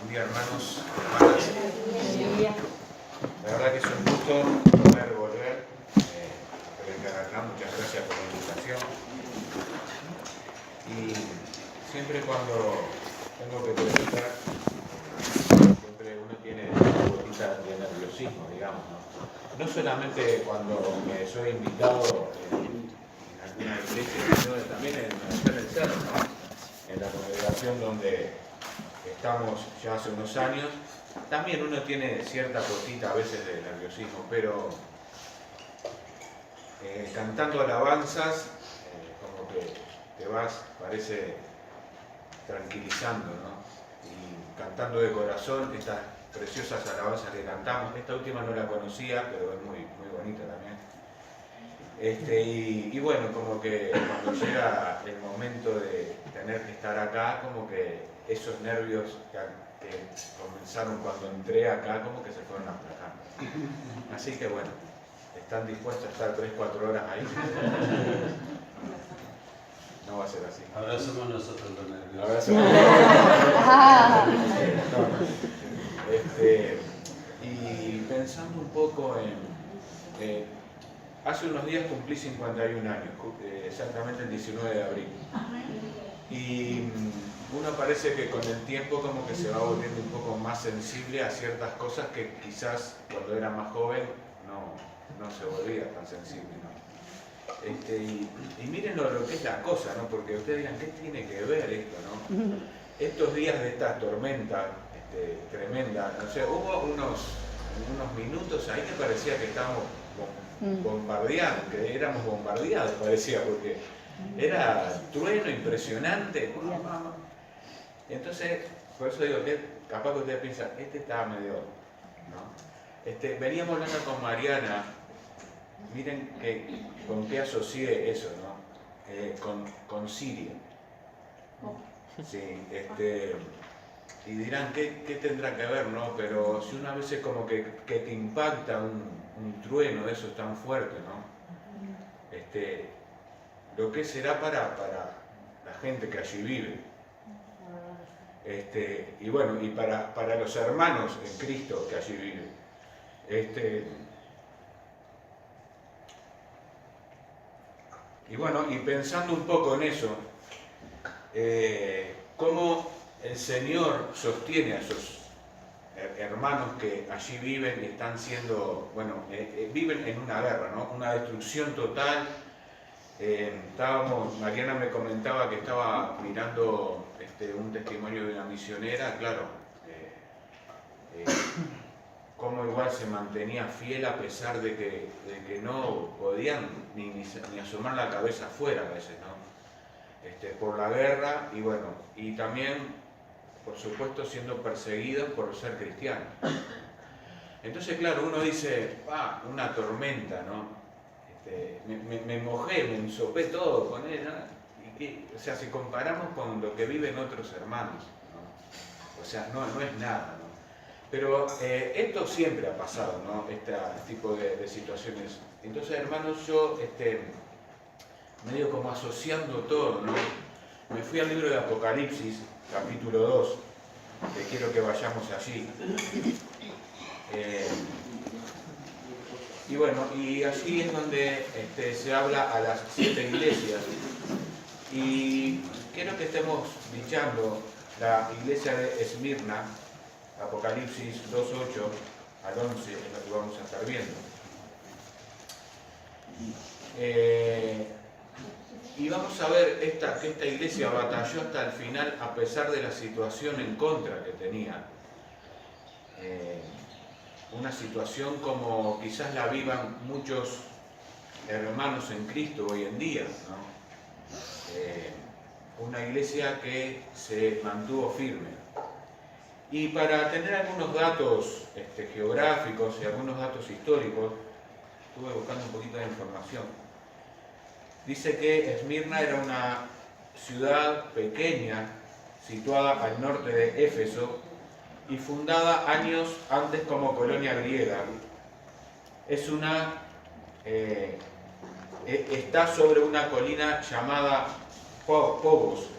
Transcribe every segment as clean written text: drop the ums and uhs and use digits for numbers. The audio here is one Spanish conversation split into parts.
Buen día, hermanos, hermanas. La verdad que es un gusto poder volver a predicar acá. Muchas gracias por la invitación. Y siempre cuando tengo que predicar, siempre uno tiene una gotita de nerviosismo, digamos, ¿no? No solamente cuando me soy invitado en alguna iglesia, sino también en el cerro, ¿no? En la congregación donde estamos ya hace unos años. También uno tiene cierta cosita a veces de nerviosismo, pero cantando alabanzas, como que te vas, parece, tranquilizando, ¿no? Y cantando de corazón estas preciosas alabanzas que cantamos. Esta última no la conocía, pero es muy, muy bonita también. Y bueno, como que cuando llega el momento de tener que estar acá, como que esos nervios que comenzaron cuando entré acá, como que se fueron aplacando. Así que bueno, ¿están dispuestos a estar 3-4 horas ahí? No va a ser así. Ahora somos nosotros los nerviosos. Ahora somos y pensando un poco en... hace unos días cumplí 51 años, exactamente el 19 de abril. Y uno parece que con el tiempo como que se va volviendo un poco más sensible a ciertas cosas que quizás cuando era más joven no se volvía tan sensible, ¿no? Y miren lo que es la cosa, ¿no? Porque ustedes dirán, ¿qué tiene que ver esto, no? Estos días de esta tormenta tremenda, o sea, hubo unos minutos ahí que parecía que estábamos bombardeados, que éramos bombardeados, parecía, porque era trueno impresionante. Entonces, por eso digo que capaz que ustedes piensan, estaba medio, ¿no? Veníamos hablando con Mariana, miren con qué asocié eso, ¿no? Con Siria. Sí, y dirán, ¿qué tendrá que ver, no? Pero si una vez es como que te impacta un trueno de esos tan fuerte, ¿no? Lo que será para la gente que allí vive. Y bueno, y para los hermanos en Cristo que allí viven. Y bueno, y pensando un poco en eso, cómo el Señor sostiene a esos hermanos que allí viven y están siendo, bueno, viven en una guerra, ¿no? Una destrucción total. Mariana me comentaba que estaba mirando un testimonio de una misionera, claro, cómo igual se mantenía fiel a pesar de que no podían ni asomar la cabeza afuera a veces, ¿no? Por la guerra y bueno, y también, por supuesto, siendo perseguidos por ser cristianos. Entonces, claro, uno dice, una tormenta, ¿no? Me mojé, me ensopé todo con él, ¿no? O sea, si comparamos con lo que viven otros hermanos, ¿no? O sea, no es nada, ¿no? Pero esto siempre ha pasado, ¿no? Este tipo de situaciones. Entonces, hermanos, yo, medio como asociando todo, ¿no? Me fui al libro de Apocalipsis, capítulo 2, que quiero que vayamos allí. Y bueno, y allí es donde se habla a las 7 iglesias. Y quiero que estemos dichando la iglesia de Esmirna, Apocalipsis 2:8 al 11, es lo que vamos a estar viendo. Y vamos a ver que esta iglesia batalló hasta el final a pesar de la situación en contra que tenía. Una situación como quizás la vivan muchos hermanos en Cristo hoy en día, ¿no? Una iglesia que se mantuvo firme. Y para tener algunos datos geográficos y algunos datos históricos, estuve buscando un poquito de información. Dice que Esmirna era una ciudad pequeña, situada al norte de Éfeso, y fundada años antes como colonia griega. Está sobre una colina llamada Phobos,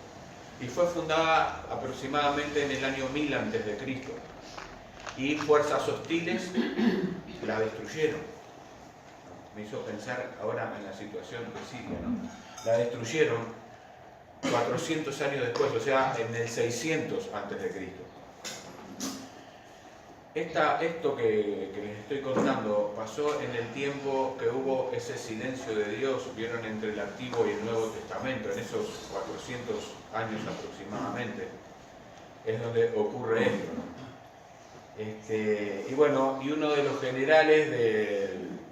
y fue fundada aproximadamente en el año 1000 a.C. y fuerzas hostiles la destruyeron. Me hizo pensar ahora en la situación de Siria, ¿no? La destruyeron 400 años después, o sea, en el 600 a.C. Esto que les estoy contando pasó en el tiempo que hubo ese silencio de Dios, vieron, entre el Antiguo y el Nuevo Testamento, en esos 400 años aproximadamente, es donde ocurre esto, ¿no? Y bueno, y uno de los generales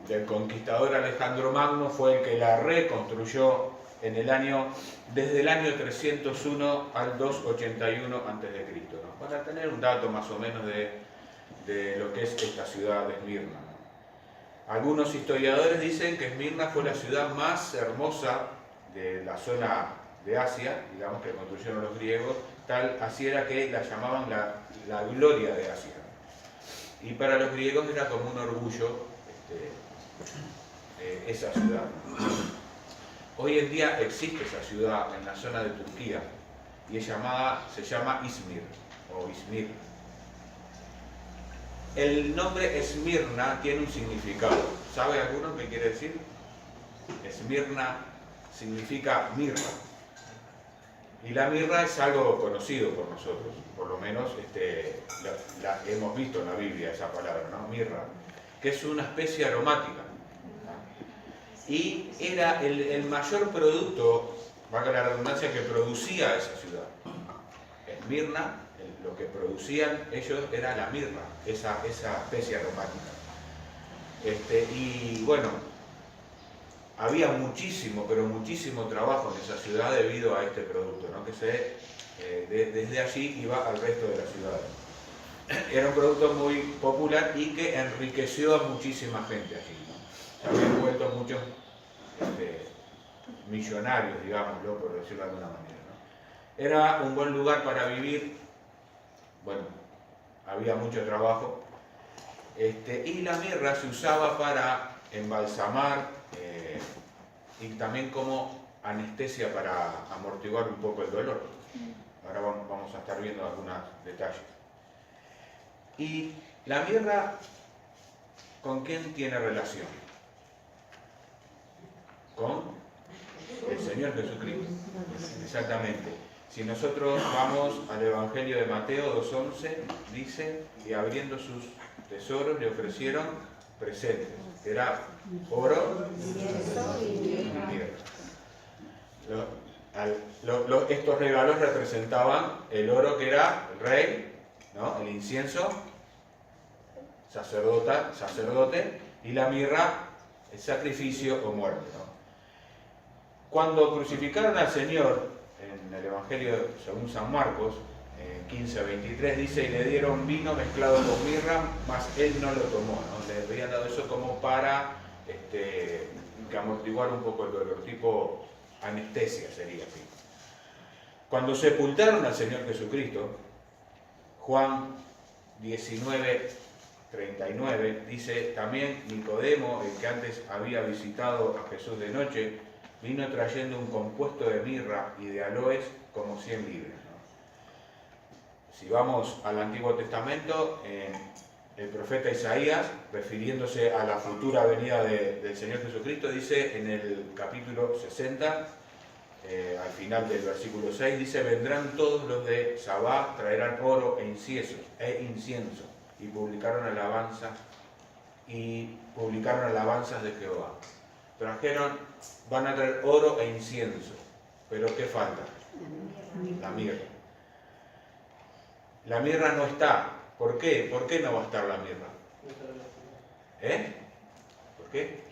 del conquistador Alejandro Magno fue el que la reconstruyó desde el año 301 al 281 a.C., ¿no? Para tener un dato más o menos de lo que es esta ciudad de Esmirna, ¿no? Algunos historiadores dicen que Esmirna fue la ciudad más hermosa de la zona de Asia, digamos, que construyeron los griegos, así era que la llamaban la gloria de Asia. Y para los griegos era como un orgullo esa ciudad. Hoy en día existe esa ciudad en la zona de Turquía y se llama Izmir o Izmir. El nombre Esmirna tiene un significado. ¿Sabe alguno qué quiere decir? Esmirna significa mirra. Y la mirra es algo conocido por nosotros, por lo menos la hemos visto en la Biblia esa palabra, ¿no? Mirra, que es una especie aromática. Y era el mayor producto, valga la redundancia, que producía esa ciudad. Esmirna, lo que producían ellos era la mirra, esa especie aromática. Y bueno, había muchísimo, pero muchísimo trabajo en esa ciudad debido a este producto, ¿no? Que desde allí iba al resto de las ciudades. Era un producto muy popular y que enriqueció a muchísima gente allí, ¿no? Se habían vuelto muchos millonarios, digámoslo, por decirlo de alguna manera, ¿no? Era un buen lugar para vivir, bueno, había mucho trabajo, y la mirra se usaba para embalsamar y también como anestesia para amortiguar un poco el dolor. Ahora vamos a estar viendo algunos detalles. Y la mirra, ¿con quién tiene relación? Con el Señor Jesucristo. Exactamente. Si nosotros vamos al Evangelio de Mateo 2:11, dice, y abriendo sus tesoros le ofrecieron presentes. Era oro y mirra. Estos regalos representaban el oro, que era el rey, ¿no? El incienso, sacerdote, y la mirra, el sacrificio o muerte, ¿no? Cuando crucificaron al Señor, en el Evangelio según San Marcos, 15:23, dice, y le dieron vino mezclado con mirra, mas él no lo tomó, ¿no? Le habían dado eso como para que amortiguar un poco el dolor, tipo anestesia sería así. Cuando sepultaron al Señor Jesucristo, Juan 19:39 dice, también Nicodemo, el que antes había visitado a Jesús de noche, vino trayendo un compuesto de mirra y de aloes como 100 libras. ¿No? Si vamos al Antiguo Testamento, el profeta Isaías, refiriéndose a la futura venida del Señor Jesucristo, dice en el capítulo 60, al final del versículo 6, dice, vendrán todos los de Sabá, traerán oro e incienso, y publicaron alabanzas de Jehová. Van a traer oro e incienso, pero ¿qué falta? La mirra. La mirra no está. ¿Por qué? ¿Por qué no va a estar la mirra? ¿Por qué?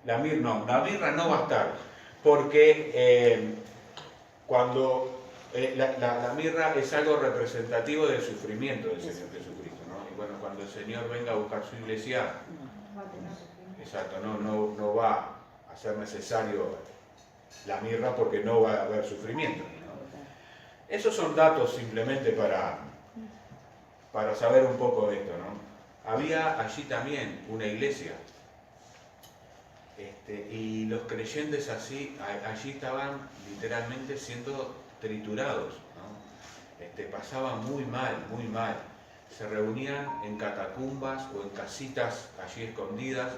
La mirra no va a estar, porque cuando la mirra es algo representativo del sufrimiento del Señor Jesucristo, ¿no? Y bueno, cuando el Señor venga a buscar su iglesia, exacto, no va a ser necesario la mirra porque no va a haber sufrimiento, ¿no? Esos son datos simplemente para saber un poco de esto, ¿no? Había allí también una iglesia. Y los creyentes allí estaban literalmente siendo triturados, ¿no? Pasaban muy mal, muy mal. Se reunían en catacumbas o en casitas allí escondidas,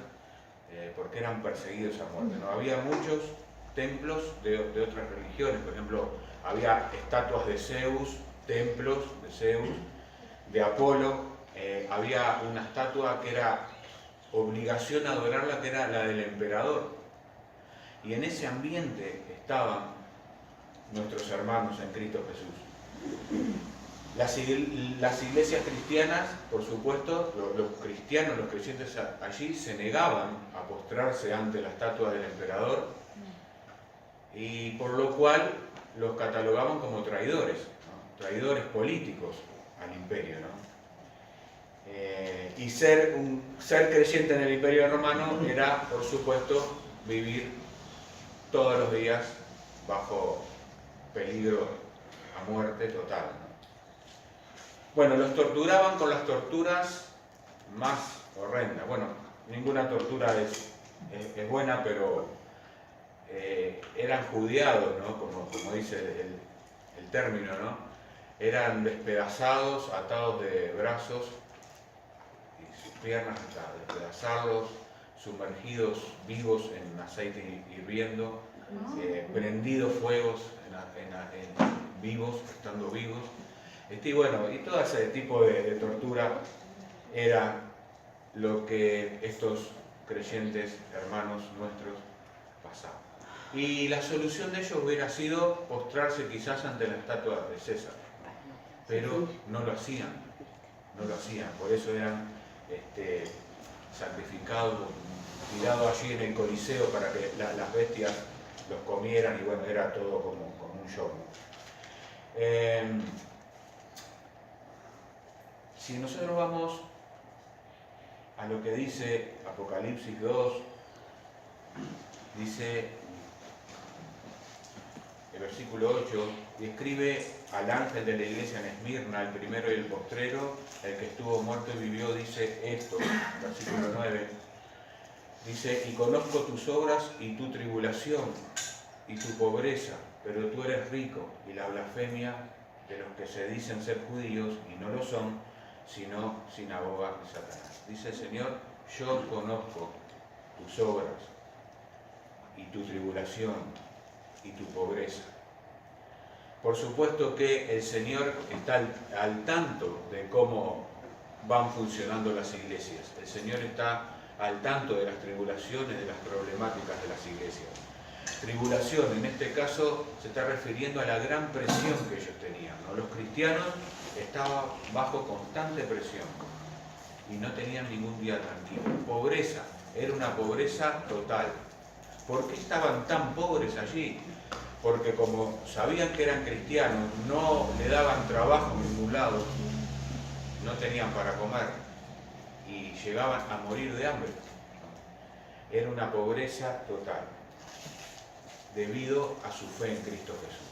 porque eran perseguidos a muerte, ¿no? Había muchos templos de otras religiones, por ejemplo, había estatuas de Zeus, templos de Zeus, de Apolo, había una estatua que era obligación adorarla, que era la del emperador. Y en ese ambiente estaban nuestros hermanos en Cristo Jesús. Las iglesias cristianas, por supuesto, los cristianos, los creyentes allí se negaban a postrarse ante la estatua del emperador, y por lo cual los catalogaban como traidores, ¿no? Traidores políticos al imperio, ¿no? Y ser creyente en el Imperio Romano era, por supuesto, vivir todos los días bajo peligro a muerte total, ¿no? Bueno, los torturaban con las torturas más horrendas. Bueno, ninguna tortura es buena, pero eran judeados, ¿no? Como dice el término, ¿no? Eran despedazados, atados de brazos y sus piernas hasta despedazarlos, sumergidos vivos en aceite hirviendo, prendidos fuegos vivos, estando vivos. Y bueno, y todo ese tipo de tortura era lo que estos creyentes hermanos nuestros pasaban. Y la solución de ellos hubiera sido postrarse quizás ante la estatua de César, pero no lo hacían, por eso eran sacrificados, tirados allí en el Coliseo para que las bestias los comieran, y bueno, era todo como un show. Si nosotros vamos a lo que dice Apocalipsis 2, dice el versículo 8, y escribe al ángel de la iglesia en Esmirna, el primero y el postrero, el que estuvo muerto y vivió, dice esto, versículo 9, dice, y conozco tus obras y tu tribulación y tu pobreza, pero tú eres rico, y la blasfemia de los que se dicen ser judíos y no lo son, sino sinagoga de Satanás. Dice el Señor, yo conozco tus obras y tu tribulación y tu pobreza. Por supuesto que el Señor está al tanto de cómo van funcionando las iglesias. El Señor está al tanto de las tribulaciones, de las problemáticas de las iglesias. Tribulación, en este caso, se está refiriendo a la gran presión que ellos tenían, ¿no? Los cristianos estaban bajo constante presión y no tenían ningún día tranquilo. Pobreza, era una pobreza total. ¿Por qué estaban tan pobres allí? Porque como sabían que eran cristianos, no le daban trabajo en ningún lado, no tenían para comer y llegaban a morir de hambre. Era una pobreza total, debido a su fe en Cristo Jesús.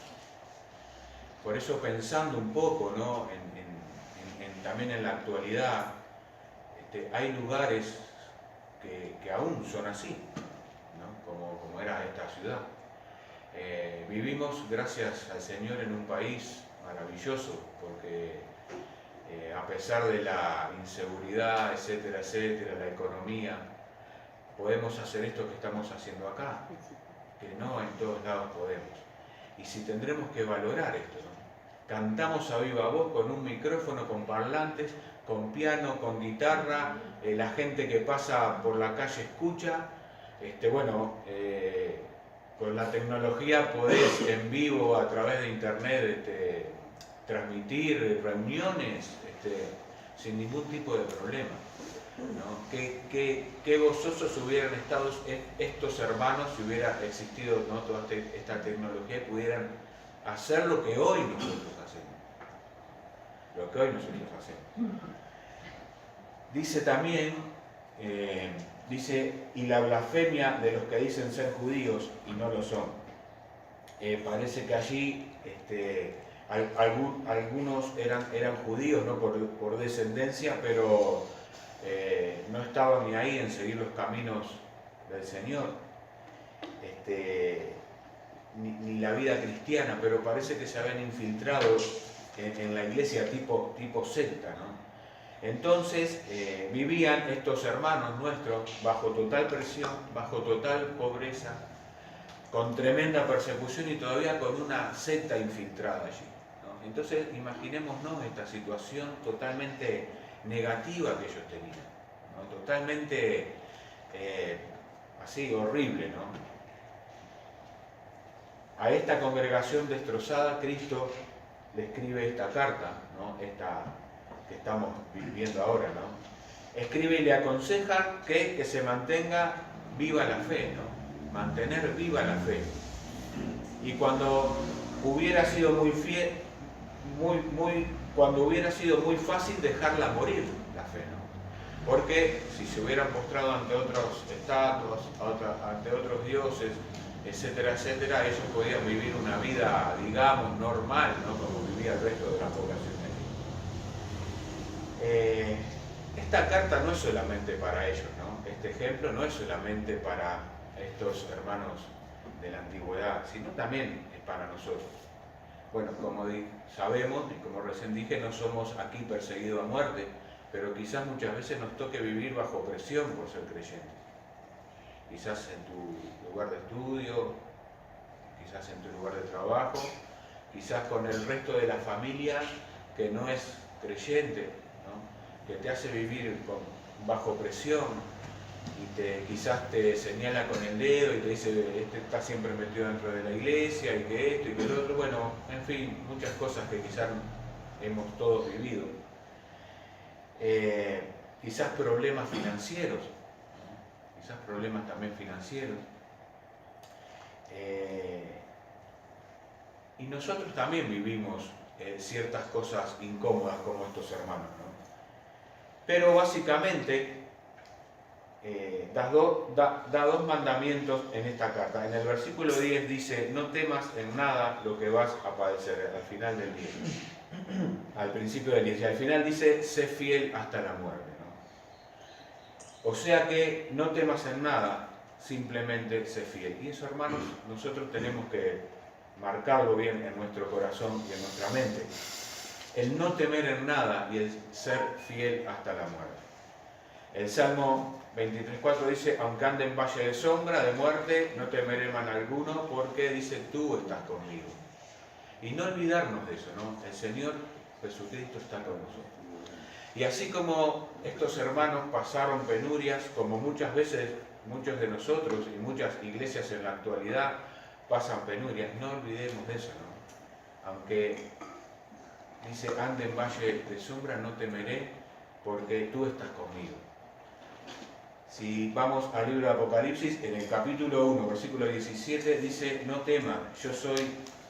Por eso, pensando un poco, ¿no? También en la actualidad, hay lugares que aún son así, ¿no? Como era esta ciudad. Vivimos, gracias al Señor, en un país maravilloso, porque a pesar de la inseguridad, etcétera, etcétera, la economía, podemos hacer esto que estamos haciendo acá, que no en todos lados podemos. Y si tendremos que valorar esto, ¿no? Cantamos a viva voz con un micrófono, con parlantes, con piano, con guitarra, la gente que pasa por la calle escucha. Con la tecnología podés en vivo, a través de internet, transmitir reuniones sin ningún tipo de problema, ¿no? Qué gozosos hubieran estado estos hermanos si hubiera existido, ¿no? Toda esta tecnología, y pudieran hacer lo que hoy nosotros hacemos. Dice también, y la blasfemia de los que dicen ser judíos y no lo son. Parece que allí algunos eran judíos, ¿no? por descendencia, pero no estaban ni ahí en seguir los caminos del Señor, ni la vida cristiana, pero parece que se habían infiltrado en la iglesia tipo secta, ¿no? Entonces vivían estos hermanos nuestros bajo total presión, bajo total pobreza, con tremenda persecución y todavía con una secta infiltrada allí, ¿no? Entonces imaginémonos esta situación totalmente negativa que ellos tenían, ¿no? Totalmente así horrible, ¿no? A esta congregación destrozada Cristo le escribe esta carta, ¿no? Esta que estamos viviendo ahora, ¿no? Escribe y le aconseja que se mantenga viva la fe, ¿no? Mantener viva la fe. Y cuando hubiera sido cuando hubiera sido muy fácil dejarla morir, la fe, ¿no? Porque si se hubieran postrado ante otros estatuas, ante otros dioses, etcétera, etcétera, ellos podían vivir una vida, digamos, normal, ¿no? Como vivía el resto de la población. Esta carta no es solamente para ellos, ¿no? Este ejemplo no es solamente para estos hermanos de la antigüedad, sino también es para nosotros. Bueno, como sabemos, y como recién dije, no somos aquí perseguidos a muerte, pero quizás muchas veces nos toque vivir bajo presión por ser creyentes. Quizás en tu lugar de estudio, quizás en tu lugar de trabajo, quizás con el resto de la familia que no es creyente, ¿no? Que te hace vivir bajo presión y quizás te señala con el dedo y te dice, este está siempre metido dentro de la iglesia y que esto y que lo otro. Bueno, en fin, muchas cosas que quizás hemos todos vivido. Quizás problemas financieros, ¿no? Quizás problemas también financieros. Y nosotros también vivimos ciertas cosas incómodas como estos hermanos, ¿no? Pero básicamente da dos mandamientos en esta carta. En el versículo 10 dice, no temas en nada lo que vas a padecer, al final del 10. Al principio del 10. Y al final dice, sé fiel hasta la muerte, ¿no? O sea que no temas en nada, simplemente sé fiel. Y eso, hermanos, nosotros tenemos que marcarlo bien en nuestro corazón y en nuestra mente. El no temer en nada y el ser fiel hasta la muerte. El Salmo 23:4 dice, aunque ande en valle de sombra, de muerte, no temeré mal alguno, porque dice, tú estás conmigo. Y no olvidarnos de eso, ¿no? El Señor Jesucristo está con nosotros. Y así como estos hermanos pasaron penurias, como muchas veces muchos de nosotros y muchas iglesias en la actualidad pasan penurias, no olvidemos de eso, ¿no? Aunque dice, ande en valle de sombra, no temeré, porque tú estás conmigo. Si vamos al libro de Apocalipsis, en el capítulo 1, versículo 17, dice, no temas, yo soy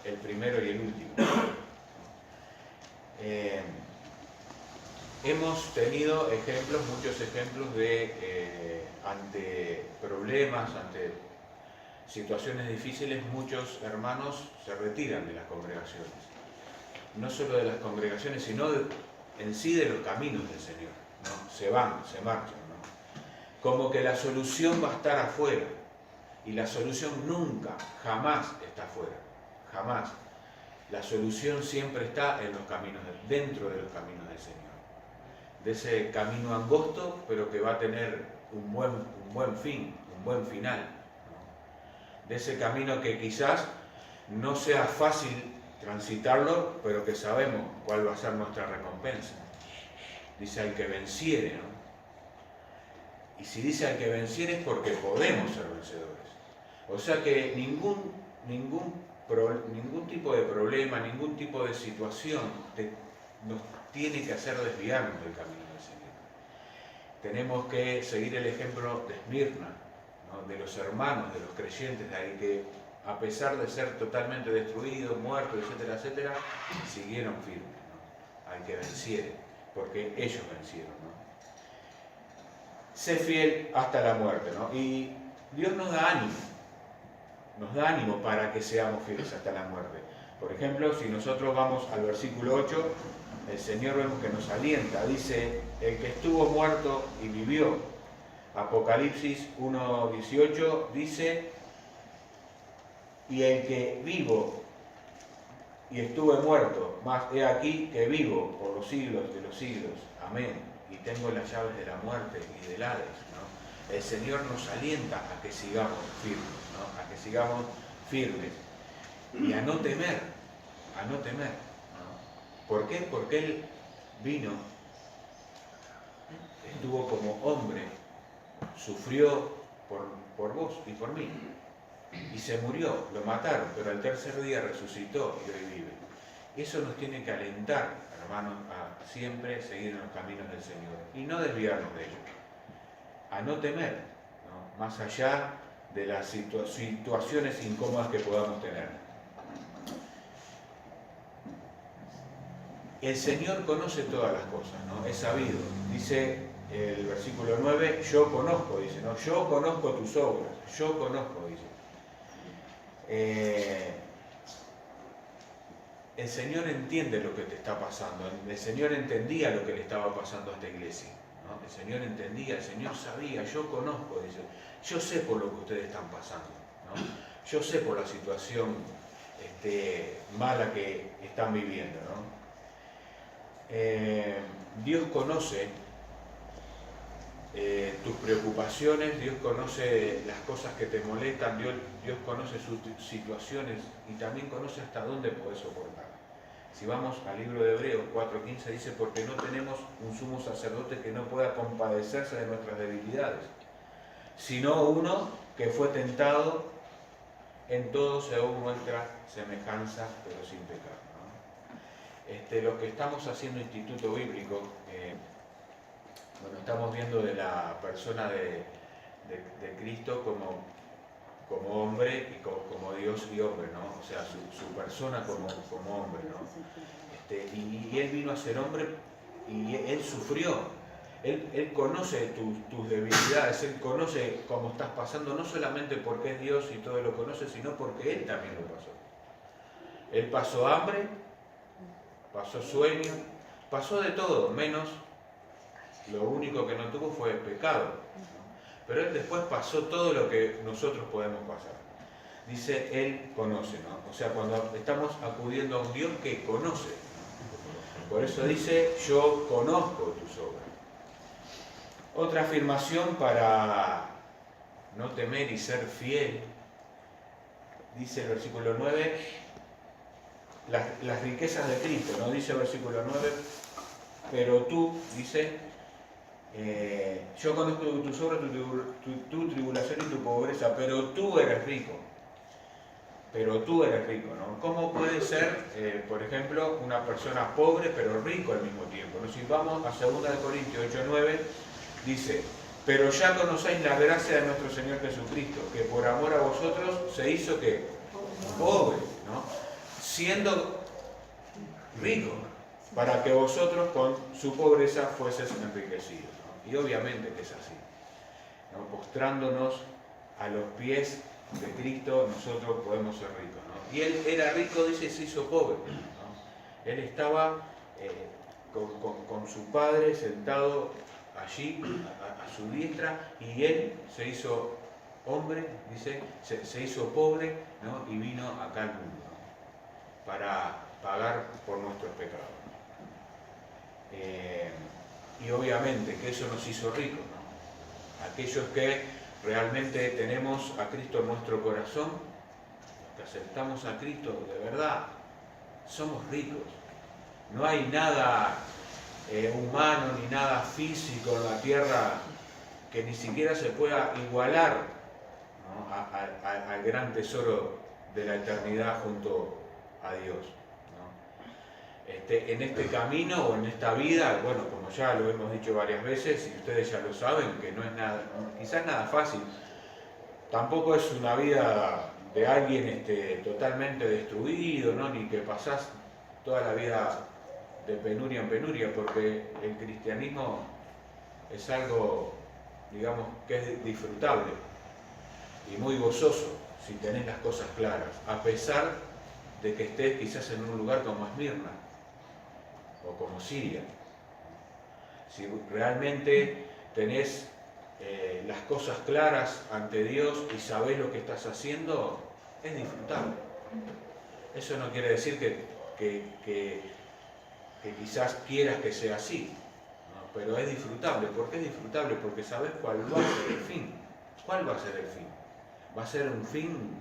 el primero y el último. Hemos tenido ejemplos, muchos ejemplos de, ante problemas, ante situaciones difíciles, muchos hermanos se retiran de las congregaciones. No solo de las congregaciones, sino en sí de los caminos del Señor, ¿no? Se van, se marchan, ¿no? Como que la solución va a estar afuera. Y la solución nunca, jamás está afuera. Jamás. La solución siempre está en los caminos, dentro de los caminos del Señor. De ese camino angosto, pero que va a tener un buen fin, un buen final, ¿no? De ese camino que quizás no sea fácil transitarlo, pero que sabemos cuál va a ser nuestra recompensa. Dice al que venciere, ¿no? Y si dice al que venciere es porque podemos ser vencedores. O sea que ningún tipo de problema, ningún tipo de situación nos tiene que hacer desviarnos del camino del Señor. Tenemos que seguir el ejemplo de Esmirna, ¿no? De los hermanos, de los creyentes de ahí, que a pesar de ser totalmente destruidos, muertos, etcétera, etcétera, siguieron firmes, ¿no? Al que venciere, porque ellos vencieron, ¿no? Sé fiel hasta la muerte, ¿no? Y Dios nos da ánimo para que seamos fieles hasta la muerte. Por ejemplo, si nosotros vamos al versículo 8, el Señor vemos que nos alienta, dice, el que estuvo muerto y vivió, Apocalipsis 1:18 dice: y el que vivo y estuve muerto, mas he aquí que vivo por los siglos de los siglos. Amén. Y tengo las llaves de la muerte y del Hades, ¿no? El Señor nos alienta a que sigamos firmes, ¿no? A que sigamos firmes y a no temer, ¿no? ¿Por qué? Porque Él vino, estuvo como hombre, sufrió por vos y por mí, y se murió, lo mataron, pero al tercer día resucitó y hoy vive. Eso nos tiene que alentar, hermanos, a siempre seguir en los caminos del Señor y no desviarnos de ellos, a no temer, ¿no? Más allá de las situaciones incómodas que podamos tener. El Señor conoce todas las cosas, ¿no? Es sabido. Dice el versículo 9, yo conozco, dice, ¿no? Yo conozco tus obras, yo conozco, dice. El Señor entiende lo que te está pasando. El Señor entendía lo que le estaba pasando a esta iglesia, ¿no? El Señor entendía, el Señor sabía, yo conozco, dice, yo sé por lo que ustedes están pasando, ¿no? Yo sé por la situación mala que están viviendo, ¿no? Dios conoce tus preocupaciones, Dios conoce las cosas que te molestan, Dios conoce sus situaciones y también conoce hasta dónde podés soportar. Si vamos al libro de Hebreos 4:15 dice: porque no tenemos un sumo sacerdote que no pueda compadecerse de nuestras debilidades, sino uno que fue tentado en todo según nuestra semejanza, pero sin pecado, ¿no? Lo que estamos haciendo Instituto Bíblico, bueno, estamos viendo de la persona de Cristo como hombre y como Dios y hombre, ¿no? O sea, su persona como hombre, ¿no? Y Él vino a ser hombre y Él sufrió. Él conoce tus debilidades, Él conoce cómo estás pasando, no solamente porque es Dios y todo lo conoce, sino porque Él también lo pasó. Él pasó hambre, pasó sueño, pasó de todo, menos lo único que no tuvo fue el pecado, ¿no? Pero Él después pasó todo lo que nosotros podemos pasar. Dice, Él conoce, ¿no? O sea, cuando estamos acudiendo a un Dios que conoce, ¿no? Por eso dice, yo conozco tus obras. Otra afirmación para no temer y ser fiel, dice el versículo 9, las riquezas de Cristo, ¿no? Dice el versículo 9, pero tú, dice, yo conozco tus obras, tu tribulación y tu pobreza, pero tú eres rico. Pero tú eres rico, ¿no? ¿Cómo puede ser, por ejemplo, una persona pobre pero rico al mismo tiempo, ¿no? Si vamos a 2 Corintios 8:9, dice, pero ya conocéis la gracia de nuestro Señor Jesucristo, que por amor a vosotros se hizo ¿qué? Pobre, ¿no? Siendo rico, para que vosotros con su pobreza fueseis enriquecidos, ¿no? Y obviamente que es así, ¿no? Postrándonos a los pies de Cristo nosotros podemos ser ricos, ¿no? Y Él era rico, dice, y se hizo pobre, ¿no? Él estaba con su Padre sentado allí a su diestra y Él se hizo hombre, dice, se hizo pobre, ¿no? Y vino acá al mundo, ¿no? Para pagar por nuestros pecados. Y obviamente que eso nos hizo ricos, ¿no? Aquellos que realmente tenemos a Cristo en nuestro corazón, que aceptamos a Cristo de verdad, somos ricos. No hay nada humano ni nada físico en la tierra que ni siquiera se pueda igualar, ¿no? al gran tesoro de la eternidad junto a Dios, ¿no? En este camino o en esta vida, bueno, como ya lo hemos dicho varias veces y ustedes ya lo saben, que no es nada, quizás nada fácil, tampoco es una vida de alguien totalmente destruido, ¿no? Ni que pasás toda la vida de penuria en penuria, porque el cristianismo es algo, digamos, que es disfrutable y muy gozoso si tenés las cosas claras, a pesar de que estés quizás en un lugar como Esmirna o como Siria. Si realmente tenés las cosas claras ante Dios y sabés lo que estás haciendo, es disfrutable. Eso no quiere decir que quizás quieras que sea así, ¿no? Pero es disfrutable. ¿Por qué es disfrutable? Porque sabes cuál va a ser el fin. ¿Cuál va a ser el fin? Va a ser un fin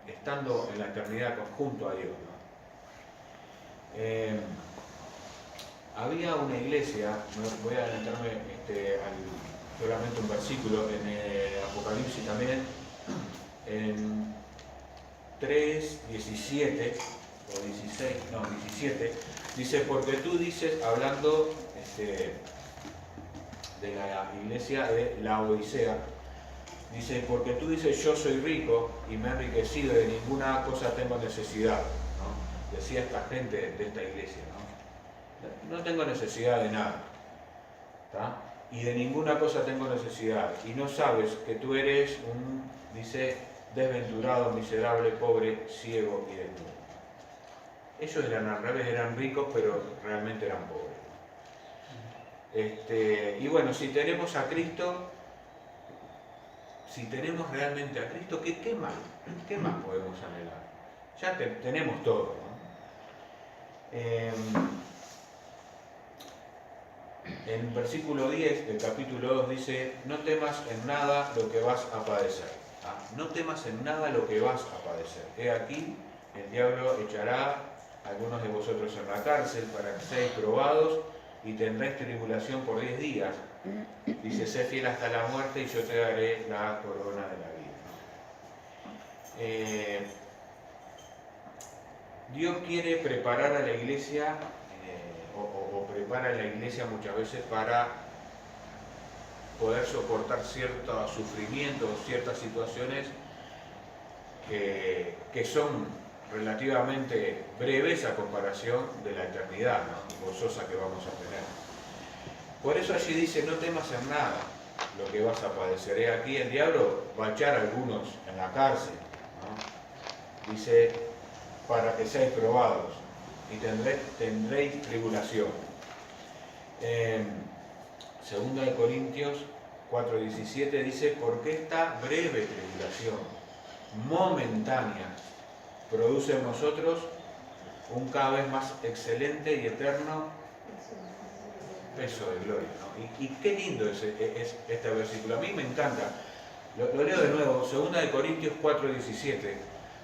estando en la eternidad junto a Dios, ¿no? Había una iglesia, voy a adelantarme solamente un versículo, en el Apocalipsis también, en 3:17 o 16, no, 17, dice, porque tú dices, hablando de la iglesia de Laodicea, dice, porque tú dices, yo soy rico y me he enriquecido y de ninguna cosa tengo necesidad, ¿no? Decía esta gente de esta iglesia, ¿no? No tengo necesidad de nada, ¿tá? Y de ninguna cosa tengo necesidad, y no sabes que tú eres dice, desventurado, miserable, pobre, ciego y desnudo. Ellos eran al revés, eran ricos, pero realmente eran pobres. Y bueno, si tenemos a Cristo, si tenemos realmente a Cristo, ¿qué más? ¿Qué más podemos anhelar? Ya tenemos todo, ¿no? En el versículo 10 del capítulo 2 dice, no temas en nada lo que vas a padecer. ¿Ah? No temas en nada lo que vas a padecer. He aquí, el diablo echará a algunos de vosotros en la cárcel para que seáis probados y tendréis tribulación por 10 días. Dice, sé fiel hasta la muerte y yo te daré la corona de la vida. Dios quiere preparar a la iglesia, o prepara a la iglesia muchas veces para poder soportar ciertos sufrimientos, ciertas situaciones que son relativamente breves a comparación de la eternidad, ¿no? Gozosa que vamos a tener. Por eso allí dice, no temas en nada lo que vas a padecer. Aquí el diablo va a echar a algunos en la cárcel, ¿no? Dice, para que seáis probados y tendréis tribulación. Segunda de Corintios 4:17 dice, porque esta breve tribulación momentánea produce en nosotros un cada vez más excelente y eterno peso de gloria, ¿no? Y qué lindo es este versículo, a mí me encanta. Lo leo de nuevo, 2 de Corintios 4:17,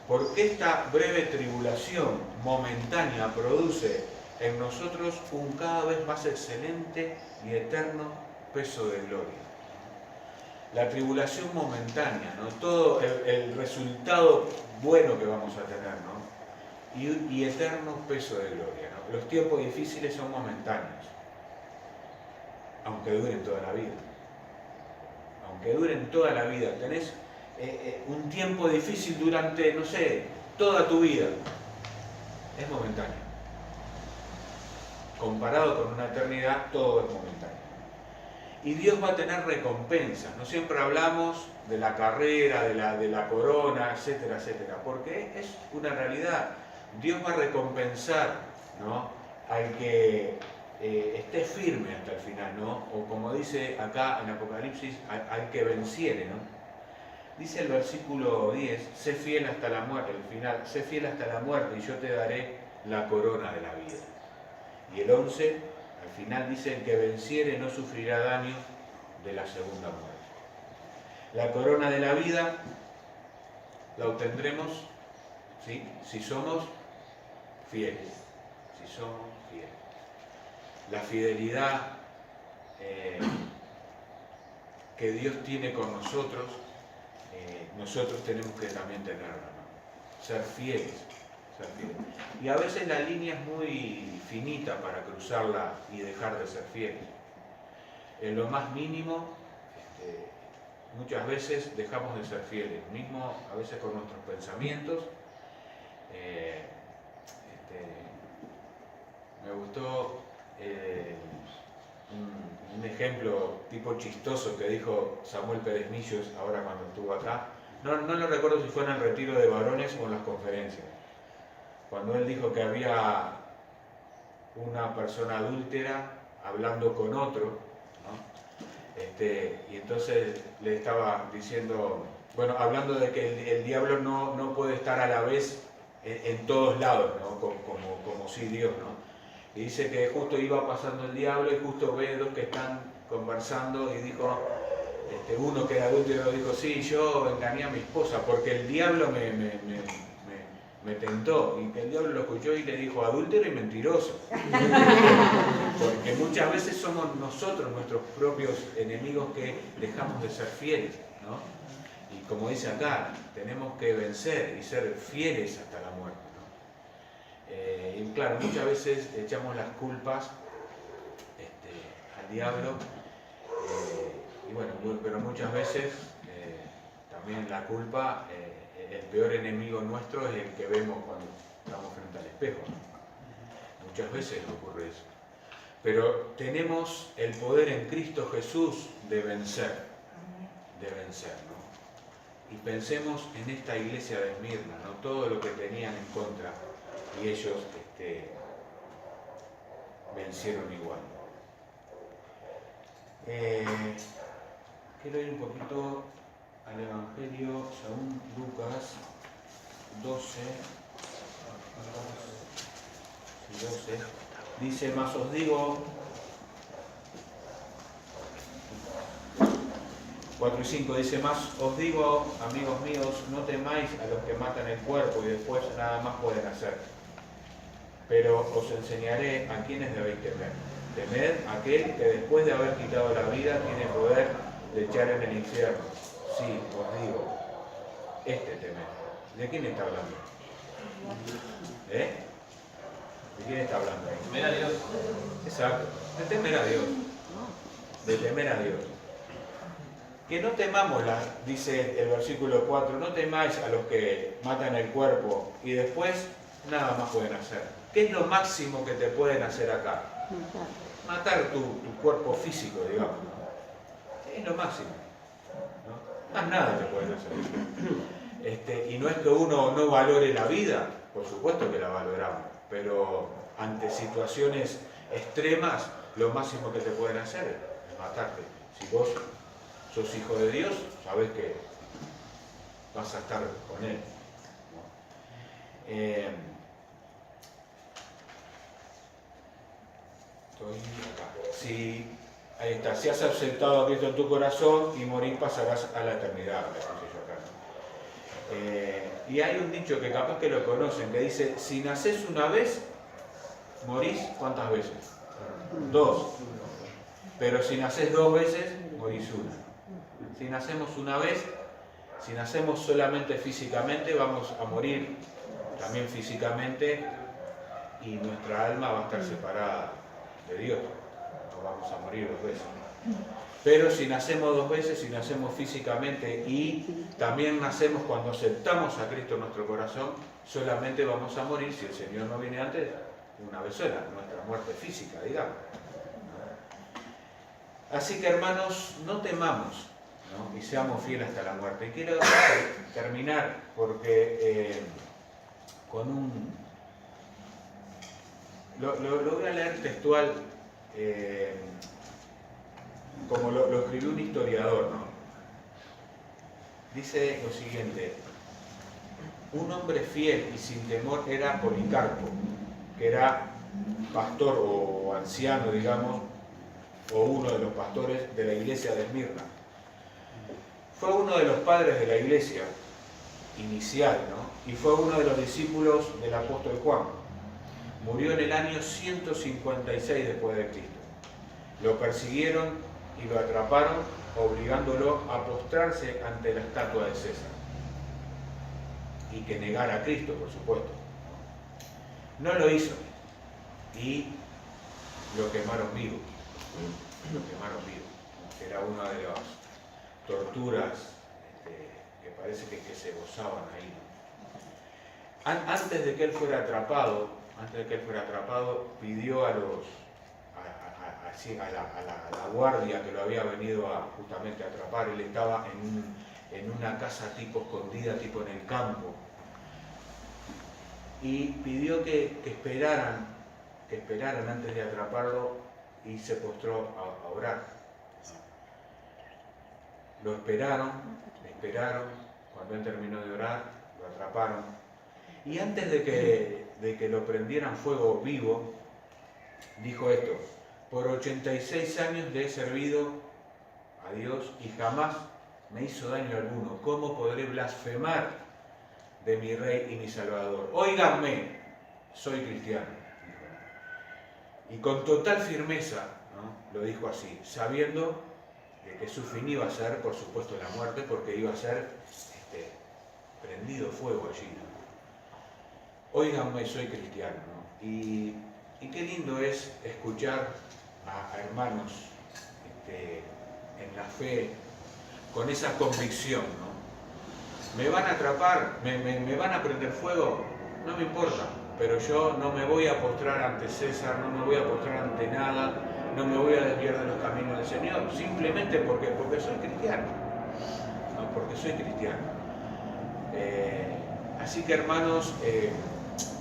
porque esta breve tribulación momentánea produce en nosotros un cada vez más excelente y eterno peso de gloria. La tribulación momentánea, ¿no? Todo el resultado bueno que vamos a tener, ¿no? Y eterno peso de gloria, ¿no? Los tiempos difíciles son momentáneos, aunque duren toda la vida. Aunque duren toda la vida. Tenés un tiempo difícil durante, no sé, toda tu vida. Es momentáneo. Comparado con una eternidad, todo es momentáneo. Y Dios va a tener recompensas. No siempre hablamos de la carrera, de la corona, etcétera, etcétera. Porque es una realidad. Dios va a recompensar, ¿no?, al que esté firme hasta el final, ¿no? O como dice acá en Apocalipsis, al que venciere, ¿no? Dice el versículo 10, sé fiel hasta la muerte, el final, sé fiel hasta la muerte y yo te daré la corona de la vida. Y el 11, al final dice, el que venciere no sufrirá daño de la segunda muerte. La corona de la vida la obtendremos, ¿sí?, si somos fieles, si somos fieles. La fidelidad que Dios tiene con nosotros, nosotros tenemos que también tenerla, ¿no? Ser fieles, ser fieles. Y a veces la línea es muy finita para cruzarla y dejar de ser fieles. En lo más mínimo, muchas veces dejamos de ser fieles, mismo a veces con nuestros pensamientos. Me gustó un ejemplo tipo chistoso que dijo Samuel Pérez Millos ahora cuando estuvo acá. No lo recuerdo si fue en el retiro de varones o en las conferencias. Cuando él dijo que había una persona adúltera hablando con otro, ¿no?, Y entonces le estaba diciendo, bueno, hablando de que el diablo no puede estar a la vez en todos lados, ¿no? Como sí Dios, ¿no? Y dice que justo iba pasando el diablo y justo ve dos que están conversando y dijo, uno que era adúltero dijo, sí, yo engañé a mi esposa porque el diablo me tentó. Y el diablo lo escuchó y le dijo, adúltero y mentiroso. Porque muchas veces somos nosotros nuestros propios enemigos que dejamos de ser fieles, ¿no? Y como dice acá, tenemos que vencer y ser fieles hasta la muerte, ¿no? Y claro, muchas veces echamos las culpas al diablo, y bueno, pero muchas veces también la culpa, el peor enemigo nuestro es el que vemos cuando estamos frente al espejo, ¿no? Muchas veces ocurre eso. Pero tenemos el poder en Cristo Jesús de vencer, ¿no? Y pensemos en esta iglesia de Esmirna, ¿no? Todo lo que tenían en contra y ellos vencieron igual. Quiero ir un poquito al Evangelio según Lucas 12. Dice, más os digo, 4 y 5, dice, más os digo, amigos míos, no temáis a los que matan el cuerpo y después nada más pueden hacer. Pero os enseñaré a quienes debéis temer. Temed a aquel que después de haber quitado la vida tiene poder de echar en el infierno. Sí, os digo, temed. ¿De quién está hablando? ¿De quién está hablando ahí? Temer a Dios. Exacto, de temer a Dios. De temer a Dios. Que no temamos, dice el versículo 4, no temáis a los que matan el cuerpo y después nada más pueden hacer. ¿Qué es lo máximo que te pueden hacer acá? Matar tu cuerpo físico, digamos, ¿no? Es lo máximo, ¿no? Más nada te pueden hacer. Y no es que uno no valore la vida, por supuesto que la valoramos, pero ante situaciones extremas, lo máximo que te pueden hacer es matarte. Si vos sos hijo de Dios, sabés que vas a estar con Él, ¿no? Estoy acá. Ahí está. Si has aceptado a Cristo en tu corazón y morir, pasarás a la eternidad. Y hay un dicho que capaz que lo conocen, que dice, si nacés una vez, morís ¿cuántas veces? 2. Pero si nacés 2 veces, morís 1. Si nacemos una vez, si nacemos solamente físicamente, vamos a morir también físicamente y nuestra alma va a estar separada de Dios. No vamos a morir 2 veces. Pero si nacemos 2 veces, si nacemos físicamente y también nacemos cuando aceptamos a Cristo en nuestro corazón, solamente vamos a morir, si el Señor no viene antes, una vez sola, nuestra muerte física, digamos. Así que hermanos, no temamos, ¿no? Y seamos fieles hasta la muerte. Y quiero terminar porque con un... Lo voy a leer textual, como lo escribió un historiador, ¿no? Dice lo siguiente: un hombre fiel y sin temor era Policarpo, que era pastor o anciano, digamos, o uno de los pastores de la iglesia de Esmirna. Fue uno de los padres de la iglesia inicial, ¿no? Y fue uno de los discípulos del apóstol Juan. Murió en el año 156 después de Cristo. Lo persiguieron y lo atraparon, obligándolo a postrarse ante la estatua de César. Y que negara a Cristo, por supuesto. No lo hizo. Y lo quemaron vivo. Lo quemaron vivo. Era una de las torturas que parece que se gozaban ahí, ¿no? Antes de que él fuera atrapado, pidió a la guardia que lo había venido justamente a atrapar. Él estaba en una casa tipo escondida, tipo en el campo, y pidió que esperaran antes de atraparlo, y se postró a orar. lo esperaron, cuando él terminó de orar, lo atraparon. Y antes de que lo prendieran fuego vivo, dijo esto: por 86 años le he servido a Dios y jamás me hizo daño alguno. ¿Cómo podré blasfemar de mi Rey y mi Salvador? Óiganme, soy cristiano. Y con total firmeza, ¿no?, lo dijo así, sabiendo de que su fin iba a ser, por supuesto, la muerte, porque iba a ser prendido fuego allí, ¿no? Óiganme, soy cristiano, ¿no? Y qué lindo es escuchar a hermanos en la fe con esa convicción, ¿no? ¿Me van a atrapar? ¿Me van a prender fuego? No me importa, pero yo no me voy a postrar ante César, no me voy a postrar ante nada, no me voy a desviar de los caminos del Señor, simplemente porque soy cristiano, ¿no? Porque soy cristiano. Así que, hermanos,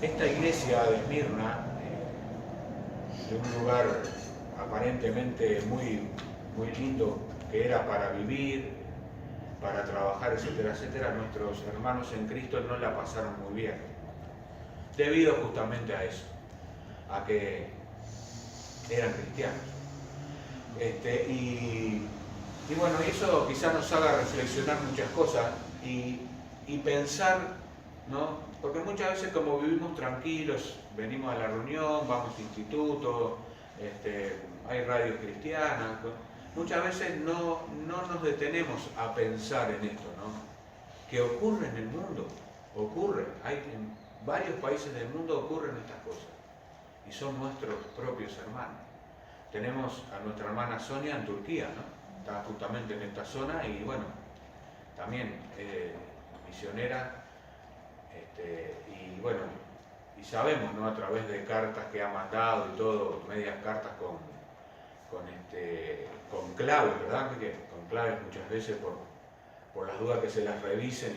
esta iglesia de Esmirna, de un lugar aparentemente muy, muy lindo, que era para vivir, para trabajar, etcétera, etcétera, nuestros hermanos en Cristo no la pasaron muy bien, debido justamente a eso, a que eran cristianos. Y bueno, eso quizás nos haga reflexionar muchas cosas y pensar, ¿no? Porque muchas veces, como vivimos tranquilos, venimos a la reunión, vamos a instituto, hay radios cristianas, muchas veces no nos detenemos a pensar en esto, ¿no? Que ocurre en el mundo, ocurre, en varios países del mundo ocurren estas cosas, y son nuestros propios hermanos. Tenemos a nuestra hermana Sonia en Turquía, ¿no? Está justamente en esta zona y bueno, también misionera, y bueno, y sabemos, ¿no?, a través de cartas que ha mandado y todo, medias cartas con claves, ¿verdad? Con claves muchas veces por las dudas que se las revisen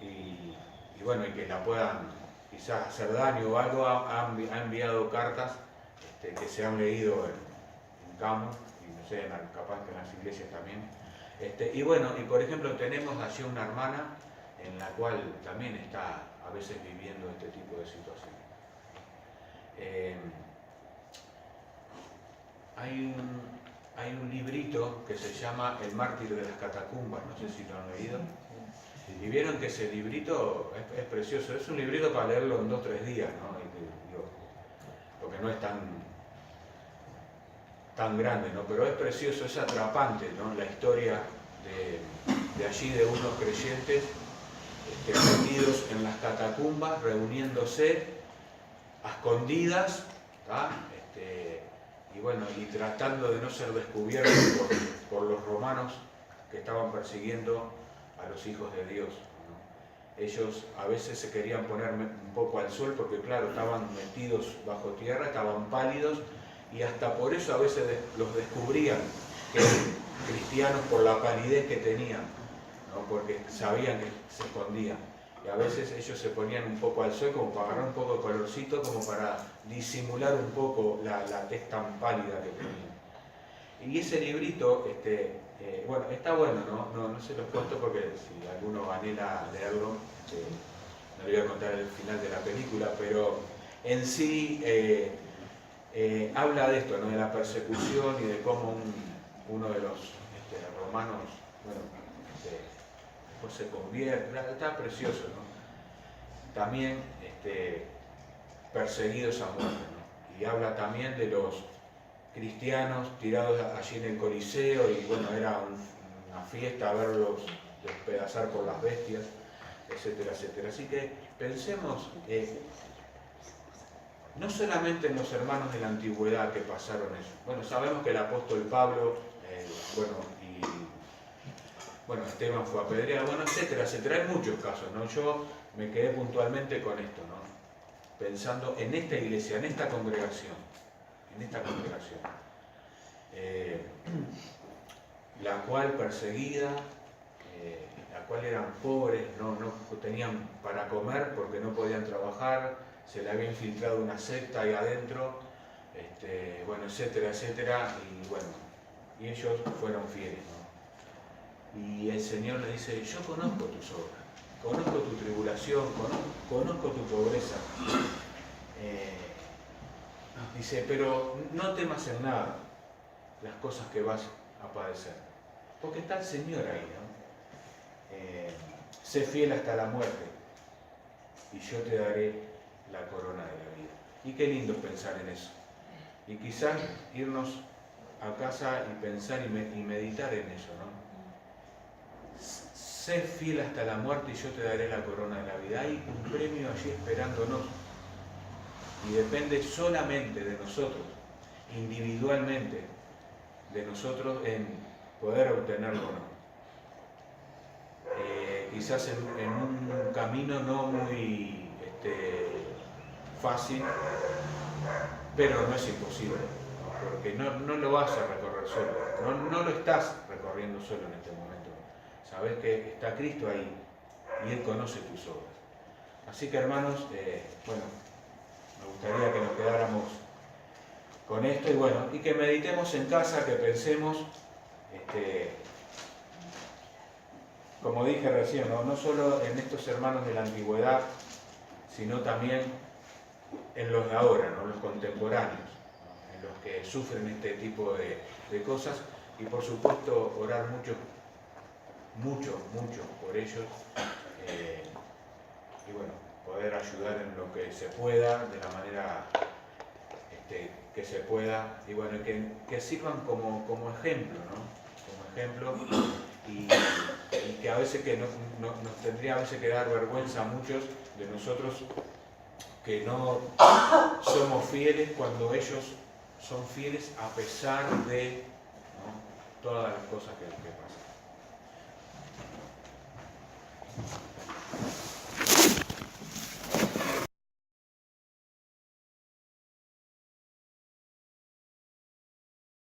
y bueno, y que la puedan quizás hacer daño o algo. Ha enviado cartas que se han leído en Camus y no sé, capaz que en las iglesias también. Y bueno, y por ejemplo tenemos allí una hermana en la cual también está a veces viviendo este tipo de situaciones. Hay un librito que se llama El mártir de las catacumbas, no sé si lo han leído. Y vieron que ese librito es precioso, es un librito para leerlo en 2 o 3 días, ¿no? Porque no es tan grande, ¿no? Pero es precioso, es atrapante, ¿no? La historia de allí, de unos creyentes metidos en las catacumbas, reuniéndose a escondidas, ¿tá? Y bueno, y tratando de no ser descubiertos por los romanos que estaban persiguiendo a los hijos de Dios, ¿no? Ellos a veces se querían poner un poco al sol porque claro, estaban metidos bajo tierra, estaban pálidos y hasta por eso a veces los descubrían que eran cristianos por la palidez que tenían, ¿no? Porque sabían que se escondían. Y a veces ellos se ponían un poco al sol como para agarrar un poco de colorcito, como para disimular un poco la tez tan pálida que tenían. Y ese librito, bueno, está bueno, no se los cuento porque si alguno anhela leerlo, no le voy a contar el final de la película, pero en sí habla de esto, ¿no? De la persecución y de cómo uno de los romanos, bueno, después se convierte, está precioso, ¿no? También perseguidos a muerte, ¿no? Y habla también de los cristianos tirados allí en el Coliseo y bueno, era una fiesta verlos despedazar por las bestias, etcétera, etcétera. Así que pensemos no solamente en los hermanos de la antigüedad que pasaron eso. Bueno, sabemos que el apóstol Pablo, bueno, Esteban fue apedreado, bueno, etcétera, etcétera. Hay muchos casos, ¿no? Yo me quedé puntualmente con esto, ¿no? Pensando en esta iglesia, en esta congregación, la cual perseguida, la cual eran pobres, no tenían para comer porque no podían trabajar, se le había infiltrado una secta ahí adentro, bueno, etcétera, etcétera, y bueno, y ellos fueron fieles, ¿no? Y el Señor le dice, yo conozco tus obras, conozco tu tribulación, conozco tu pobreza. Dice, pero no temas en nada las cosas que vas a padecer. Porque está el Señor ahí, ¿no? Sé fiel hasta la muerte y yo te daré la corona de la vida. Y qué lindo pensar en eso. Y quizás irnos a casa y pensar y meditar en eso, ¿no? Sé fiel hasta la muerte y yo te daré la corona de la vida. Hay un premio allí esperándonos. Y depende solamente de nosotros, individualmente, de nosotros en poder obtenerlo o no. Quizás en un camino no muy fácil, pero no es imposible, ¿no? Porque no lo vas a recorrer solo, no lo estás recorriendo solo en este momento. Sabes que está Cristo ahí y Él conoce tus obras. Así que hermanos, bueno, me gustaría que nos quedáramos con esto y bueno, y que meditemos en casa, que pensemos, como dije recién, no solo en estos hermanos de la antigüedad, sino también en los de ahora, ¿no? Los contemporáneos, ¿no? En los que sufren este tipo de cosas y por supuesto orar mucho por ellos y bueno, poder ayudar en lo que se pueda, de la manera que se pueda y bueno, que sirvan como ejemplo, ¿no? Como ejemplo y que a veces que nos tendría a veces que dar vergüenza a muchos de nosotros que no somos fieles cuando ellos son fieles a pesar de, ¿no? Todas las cosas que pasan.